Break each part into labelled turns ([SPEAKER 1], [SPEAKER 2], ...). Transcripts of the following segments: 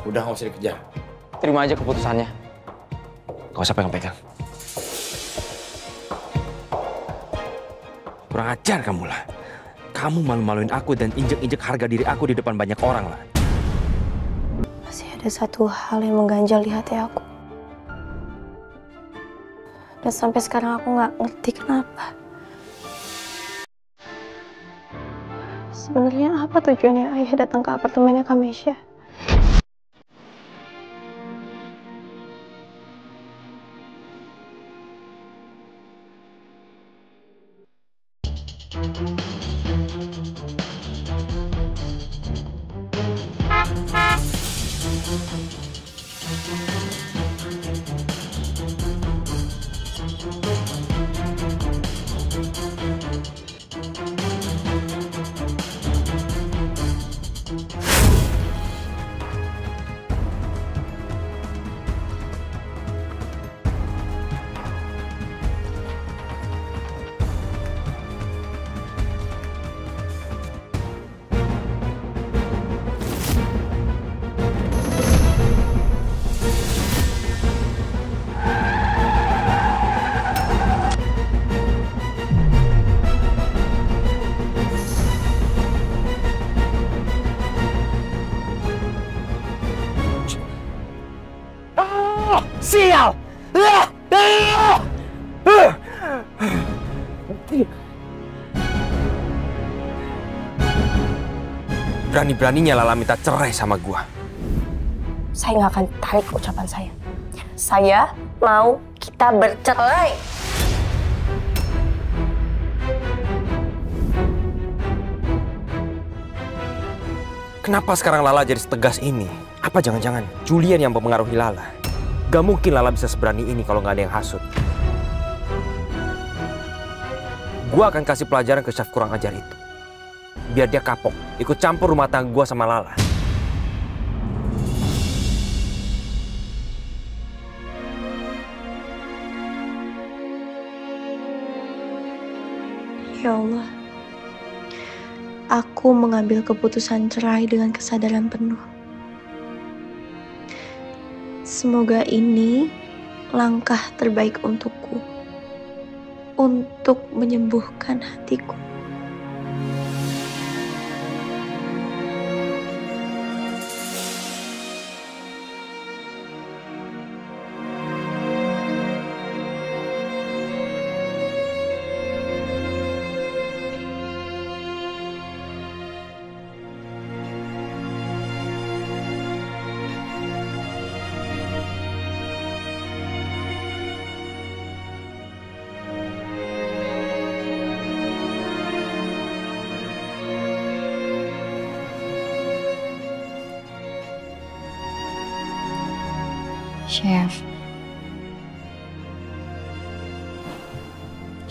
[SPEAKER 1] Udah nggak usah dikejar.
[SPEAKER 2] Terima aja keputusannya.
[SPEAKER 1] Gak usah pegang-pegang. Kurang ajar kamu lah. Kamu malu-maluin aku dan injek-injek harga diri aku di depan banyak orang lah.
[SPEAKER 3] Masih ada satu hal yang mengganjal di hati aku. Dan sampai sekarang aku nggak ngerti kenapa. Sebenarnya apa tujuannya ayah datang ke apartemennya Kamesha?
[SPEAKER 1] Sial! Berani-beraninya Lala minta cerai sama gua.
[SPEAKER 3] Saya nggak akan tarik ucapan saya. Saya mau kita bercerai.
[SPEAKER 1] Kenapa sekarang Lala jadi setegas ini? Apa jangan-jangan Julian yang mempengaruhi Lala? Gak mungkin Lala bisa seberani ini kalau nggak ada yang hasut. Gua akan kasih pelajaran ke chef kurang ajar itu. Biar dia kapok, ikut campur rumah tangga gua sama Lala.
[SPEAKER 3] Ya Allah, aku mengambil keputusan cerai dengan kesadaran penuh. Semoga ini langkah terbaik untukku, untuk menyembuhkan hatiku.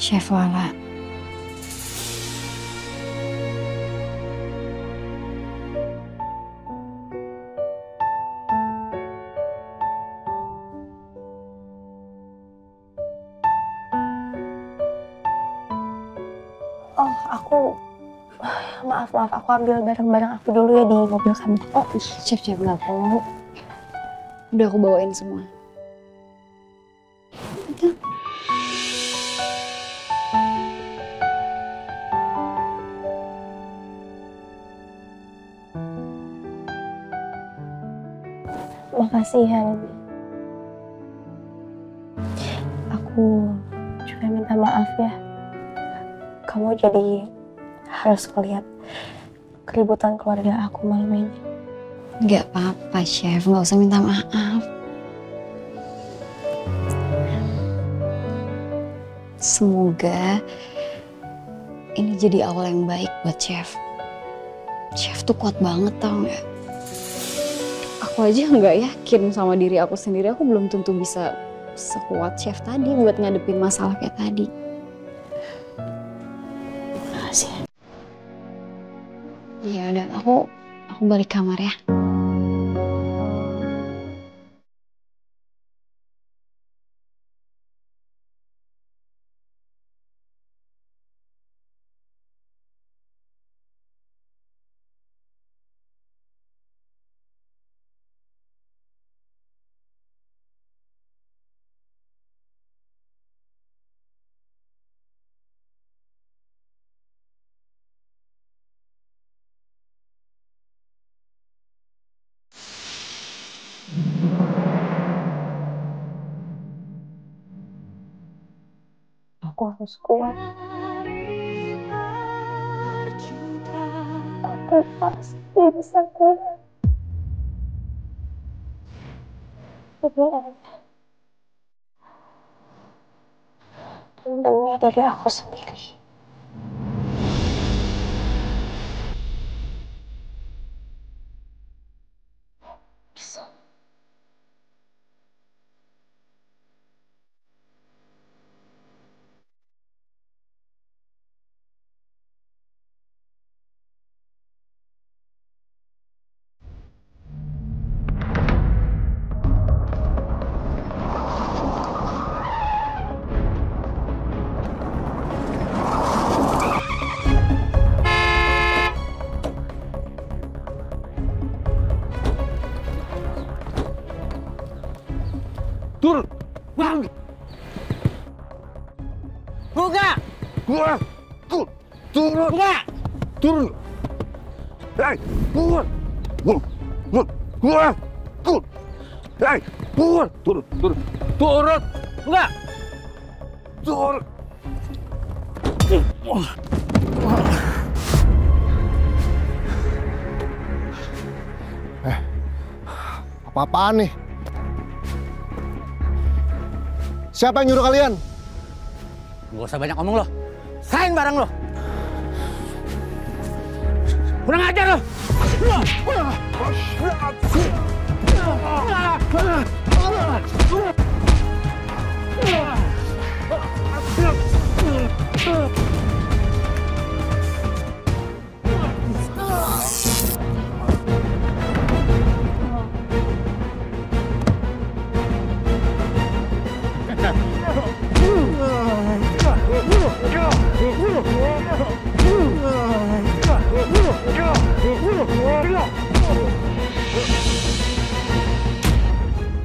[SPEAKER 4] Chef Lala.
[SPEAKER 3] Oh, maaf, aku ambil barang-barang aku dulu ya di mobil kamu.
[SPEAKER 4] Oh, chef nggak perlu. Udah aku bawain semua. Udah.
[SPEAKER 3] Makasih ya, Ruby. Aku juga minta maaf ya. Kamu jadi harus ngeliat keributan keluarga aku malam ini.
[SPEAKER 4] Nggak apa-apa, chef. Nggak usah minta maaf. Semoga ini jadi awal yang baik buat chef. Chef tuh kuat banget, tau nggak? Aku aja nggak yakin sama diri aku sendiri. Aku belum tentu bisa sekuat chef tadi buat ngadepin masalah kayak tadi.
[SPEAKER 3] Makasih.
[SPEAKER 4] Ya udah, aku balik kamar ya.
[SPEAKER 3] harus kuat. Aku pasti bisa kuat. Demi dari aku sendiri.
[SPEAKER 1] Turun! Bang! Bunga! Bunga! Turun! Bunga! Turun! Hei! Bunga! Bunga! Bunga! Turun! Hei! Bunga! Turun! Turun! Turun! Bunga! Turun!
[SPEAKER 5] Apa-apaan nih? Siapa yang nyuruh kalian?
[SPEAKER 6] Gak usah banyak ngomong lo. Serahin barang lo. Kurang ajar lo.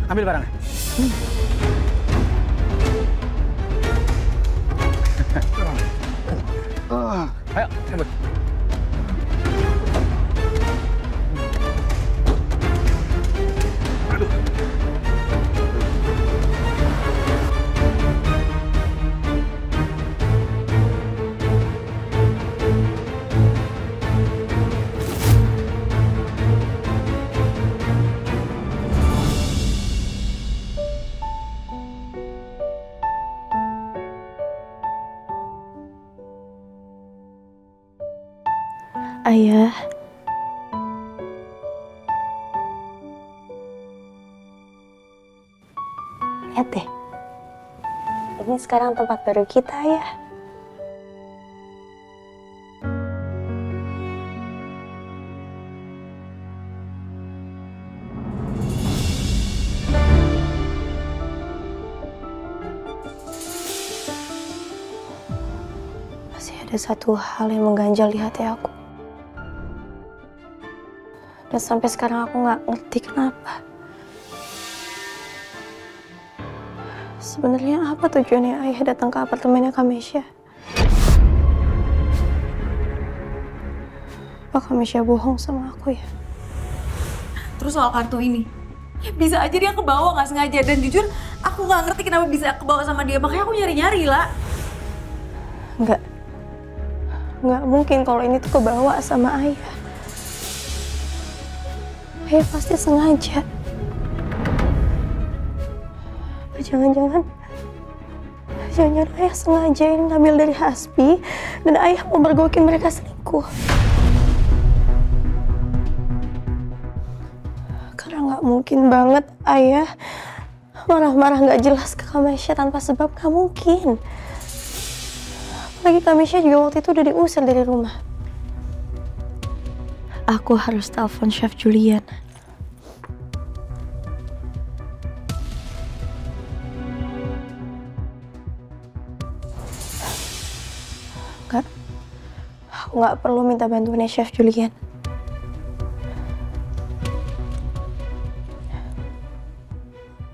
[SPEAKER 6] Ambil barangnya. Ayo, cabut.
[SPEAKER 3] Ayah, lihat deh. Ini sekarang tempat baru kita, Ayah. Masih ada satu hal yang mengganjal di hati aku. Dan sampai sekarang aku nggak ngerti kenapa. Sebenarnya apa tujuannya Ayah datang ke apartemennya Kamesha? Apa Kamesha bohong sama aku ya?
[SPEAKER 7] Terus soal kartu ini, ya bisa aja dia kebawa nggak sengaja. Dan jujur, aku nggak ngerti kenapa bisa kebawa sama dia. Makanya aku nyari-nyari lah.
[SPEAKER 3] Nggak mungkin kalau ini tuh kebawa sama Ayah. Ayah pasti sengaja. Jangan-jangan Ayah sengaja ini ngambil dari Hasbi dan Ayah mau mergokin mereka selingkuh. Karena nggak mungkin banget Ayah marah-marah nggak jelas ke Kamesha tanpa sebab, nggak mungkin. Apalagi Kamesha juga waktu itu udah diusir dari rumah. Aku harus telepon Chef Julian. Aku nggak perlu minta bantuannya Chef Julian.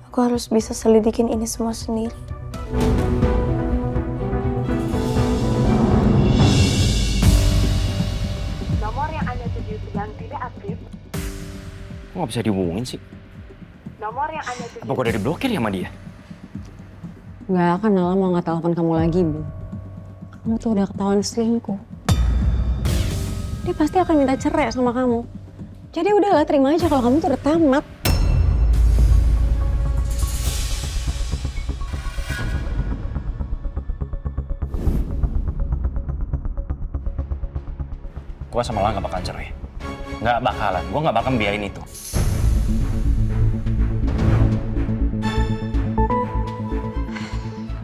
[SPEAKER 3] Aku harus bisa selidikin ini semua sendiri.
[SPEAKER 8] Nomor yang Anda tuju sedang tidak aktif.
[SPEAKER 1] Kok nggak bisa dihubungin sih?
[SPEAKER 8] Nomor yang Anda tuju.
[SPEAKER 1] Apa gue udah diblokir ya sama dia?
[SPEAKER 9] Nggak akan Nala mau nggak telepon kamu lagi, Bu.
[SPEAKER 3] kamu tuh udah ketahuan selingkuh. Dia pasti akan minta cerai sama kamu. Jadi udahlah, terima aja kalau kamu tuh udah tamat.
[SPEAKER 1] Gue sama Lala gak bakal cerai. Gak bakalan, gue gak bakal biarin itu.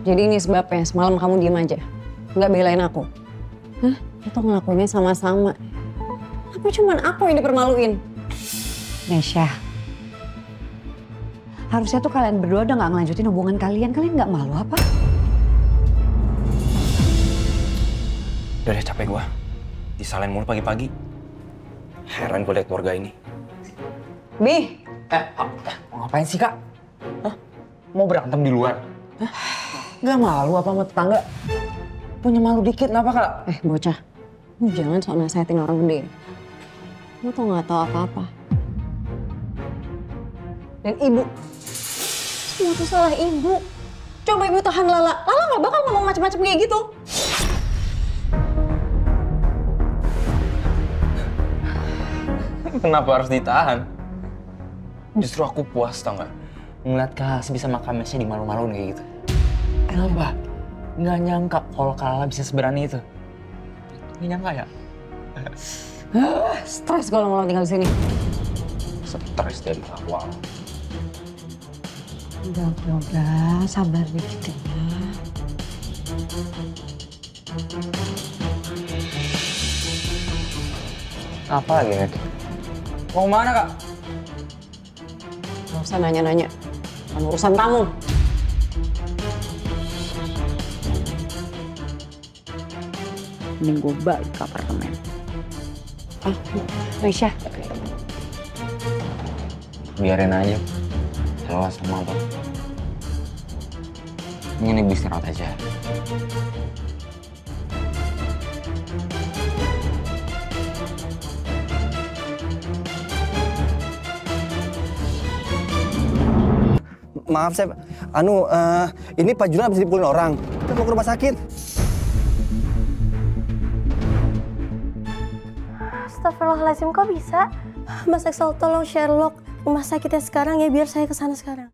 [SPEAKER 3] Jadi ini sebabnya semalam kamu diem aja. Nggak belain aku. Hah? Itu ngelakuinnya sama-sama. Apa cuman aku yang dipermaluin?
[SPEAKER 4] Nesha, harusnya tuh kalian berdua udah nggak ngelanjutin hubungan kalian. Kalian nggak malu apa?
[SPEAKER 1] Udah deh, capek gue. Disalahin mulu pagi-pagi. Heran gue liat keluarga ini.
[SPEAKER 3] Bi!
[SPEAKER 2] Mau ngapain sih, Kak? Hah? Mau berantem di luar? Hah? Gak malu apa sama tetangga? Punya malu dikit, kenapa, Kak?
[SPEAKER 3] Bocah. Lu jangan sok nasehatin orang gede. Lu tuh nggak tahu apa-apa. Dan ibu. Semua tuh salah ibu. Coba ibu tahan Lala. Lala nggak bakal ngomong macam-macam kayak gitu.
[SPEAKER 2] Kenapa harus ditahan? Justru aku puas, tau gak? Ngeliat Kak bisa makan mesnya dimalu-maluin kayak gitu. Kenapa? Nggak nyangka kalau Kak Lala bisa seberani itu. Nggak nyangka ya?
[SPEAKER 3] Stres kalau mau tinggal di sini.
[SPEAKER 2] Stres dari awal.
[SPEAKER 4] Udah, sabar dikit ya.
[SPEAKER 2] Apa lagi, Nek? Mau kemana, Kak?
[SPEAKER 3] Gak usah nanya-nanya. Kan urusan kamu.
[SPEAKER 4] Mending gue balik ke apartemen.
[SPEAKER 3] Nesha.
[SPEAKER 2] Biarin aja. Selalu sama apa. Ini ibu istirahat aja.
[SPEAKER 9] Maaf, Chef. Ini Pak Juna habis dipukulin orang. Kita mau ke rumah sakit.
[SPEAKER 3] Astagfirullahaladzim, kok bisa? Mas Excel, tolong Sherlock rumah sakitnya sekarang ya, biar saya kesana sekarang.